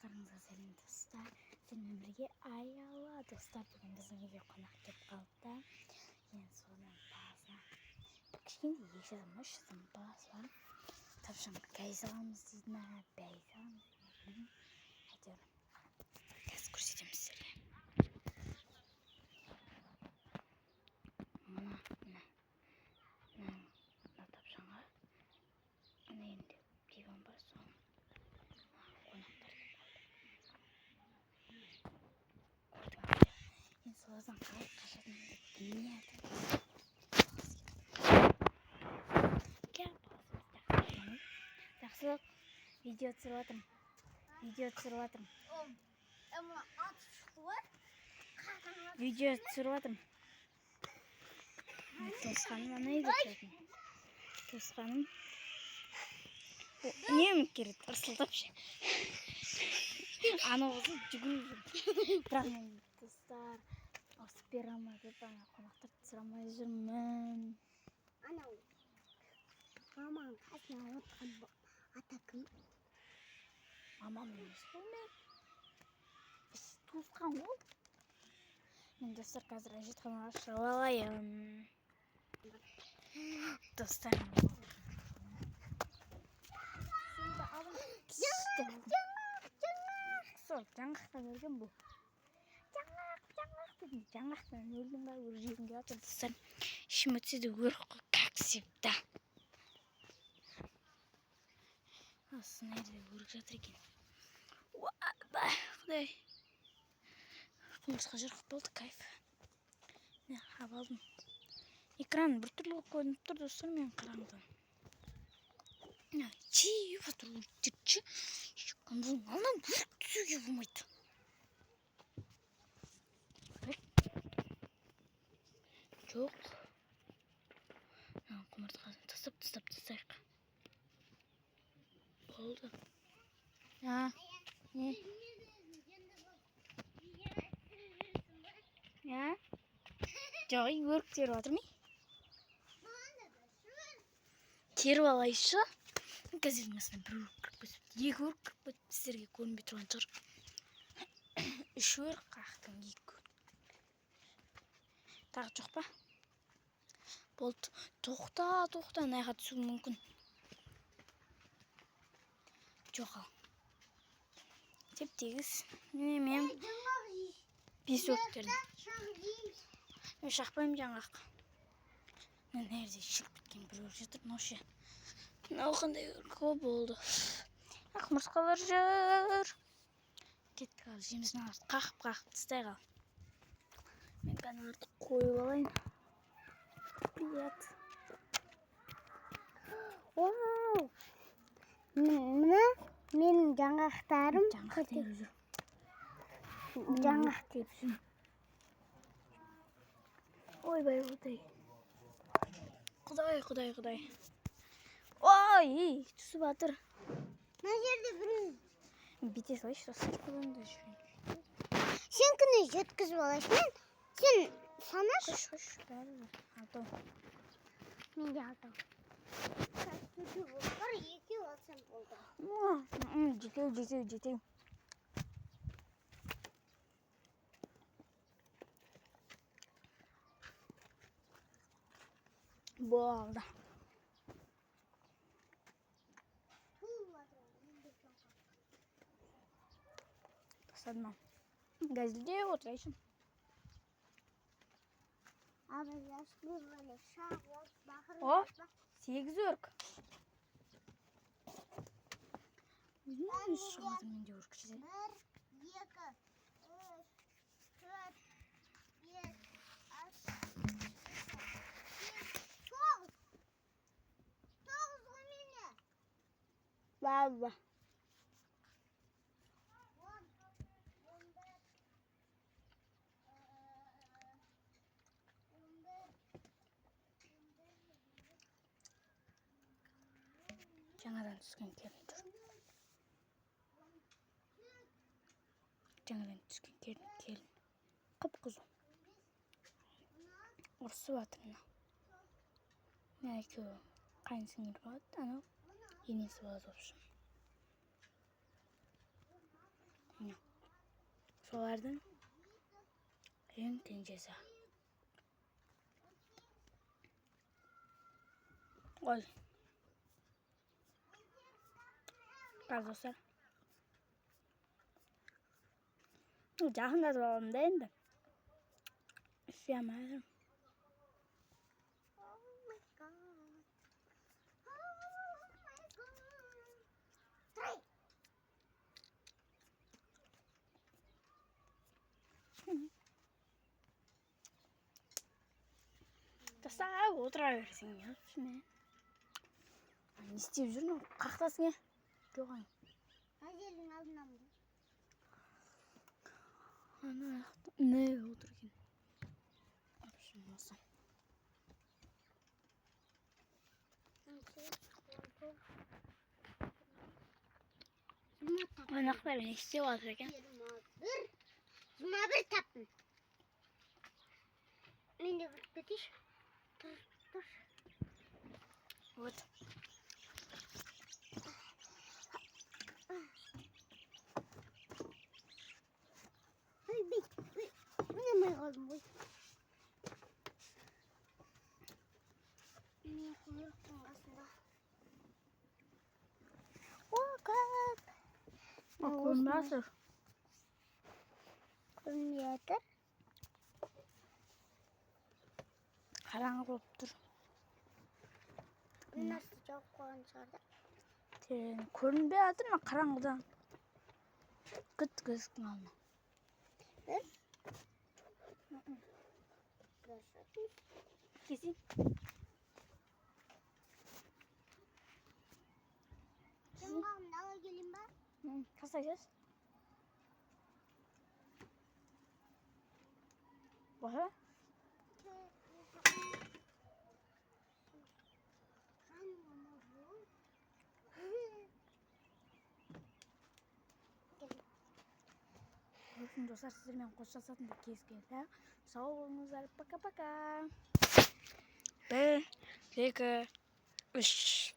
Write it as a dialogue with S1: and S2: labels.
S1: Армысыздарыңызға сәлем достар. Сенімен бірге Аяла достар бүгін біздің үйге қонақ келіп қалды. Енді соның баласына кішкене үш жасар баласы бар. Тапшын гәйз аламыз дейді ме, бәйіз аламыз дейді ме, әйтеуір қазір көрсетеміз сіздерге. Мына тапшанға енді диван бар, соның қонақтар енді солардан қалай қашатынымды білмедім. Жақсылық, видео түсіріп жатырмын. Видео түсіріп жатырмын. Туысқаным ана үйде тұратын. Туысқаным үнемі келеді, ырсылдап ше. Ана болсын жүгіріп жүр. Бірақ мен достар ұрсып бере алмай деп қонақтарды түсіре алмай жүрмін.
S2: Анау маманың қасына отырған ата кім?
S1: Мамам емес ол мен. Біз туысқан ол. Мен достар қазір әжетханаға шығып алайын. Достар жаңғақтан өлген бұл. Жаңғақтан өлдің ба, өржегім келіп отыр достар. Ішім өтсе де өрік как всегда. Осыны жерде өрік жатыр екен. Құдай. Құмырсқа жырғып болды, кайф. Мен қап алдым. Экран біртүрлі көрініп тұр достар, мен қараңғыдан. Жиіп отыр өріктерді. Бұл малынан өрік түсуге болмайды. Жоқ. Құмыртқасын тастайық. Болды. Не? Жоқ, өрік теріп жатыр ме? Теріп алайшы. Қазірдің астына бір өрік кіріп кетіп, екі өрік кіріп кетіп, сіздерге көрінбей тұрған шығар. Үш өрік қақтың, екі өрік. Тағы жоқ па? Болды. Тоқта, найға түсуі мүмкін. Жоқ ал. Теп-тегіз. Мен бес өрік тердім. Мен шақпайым жаңғақ. Мен нәрде шіріп кеткен бір өрік жатыр. Ноше. Мынау қандай өрік болды. Құмырсқалар жүр. Кеттік ал, жемізін артып қақып тастай қал. Мен кәні артып қойып алайын. Привет.
S2: Вау! Мына менің жаңғақтарым.
S1: Жаңғақ теріп жүр.
S2: Жаңғақ
S1: теріп жүр. Ойбай, Құдай. Ой, түсіп жатыр.
S2: Мына жерде бірін
S1: Бете салайшы, достар қолында жүрген.
S2: Сен күні жеткізіп алайсың. Сен санаш?
S1: Қош, бәрі алтау.
S2: Мен де алтау. Бар, екеу алсам болды.
S1: Жетеу. Болды. Тасадым. Газелде отырайшым.
S2: Абы жасты böyle шағылып, бақырып.
S1: О, 8 өрік. Шығады менде өрік жеде.
S2: 1, 2, 3, 4, 5, 6, 9 ғой менде.
S1: Баба. Жаңадан түскен келін тұр. Келін. Қып-қызыл. Ұрсып жатыр мына. Мен екеуі қайынсіңлілі болады, анау енесі болады общем. Олардың ең теңдесі. Ой. Arkadaşlar. Жақында болғанда енді. Істеймін.
S2: Oh my god. Oh my god. Three.
S1: Тастап отыра берсең не? Не істеп жүрмін? Қақтасың е? Жоқ ай.
S2: Әжелдің алдынан бұл.
S1: Ана не отыр екен? Апшым осы. Анақтар не істеп отыр екен?
S2: 21 таптым. Мен де бір бітейші. Тұр.
S1: Вот.
S2: Ой, бей. Ойнамай қалдым ғой. Мен құйрықтың қасында. Оқып.
S1: Көрінбейсіз.
S2: Көрінбей жатыр.
S1: Қараңғы болып тұр.
S2: Нәрсе жауып қойған шығарды.
S1: Көрінбей жатыр ма қараңғыдан? Күт көзіктің алдына. Кесейін.
S2: Жаңғағымды ала келейін ба?
S1: Қасайсыз? Баха? Достар, сіздермен қоштасатын кез келді. Сау болыңыздар. Пока-пока. 1, 2, 3.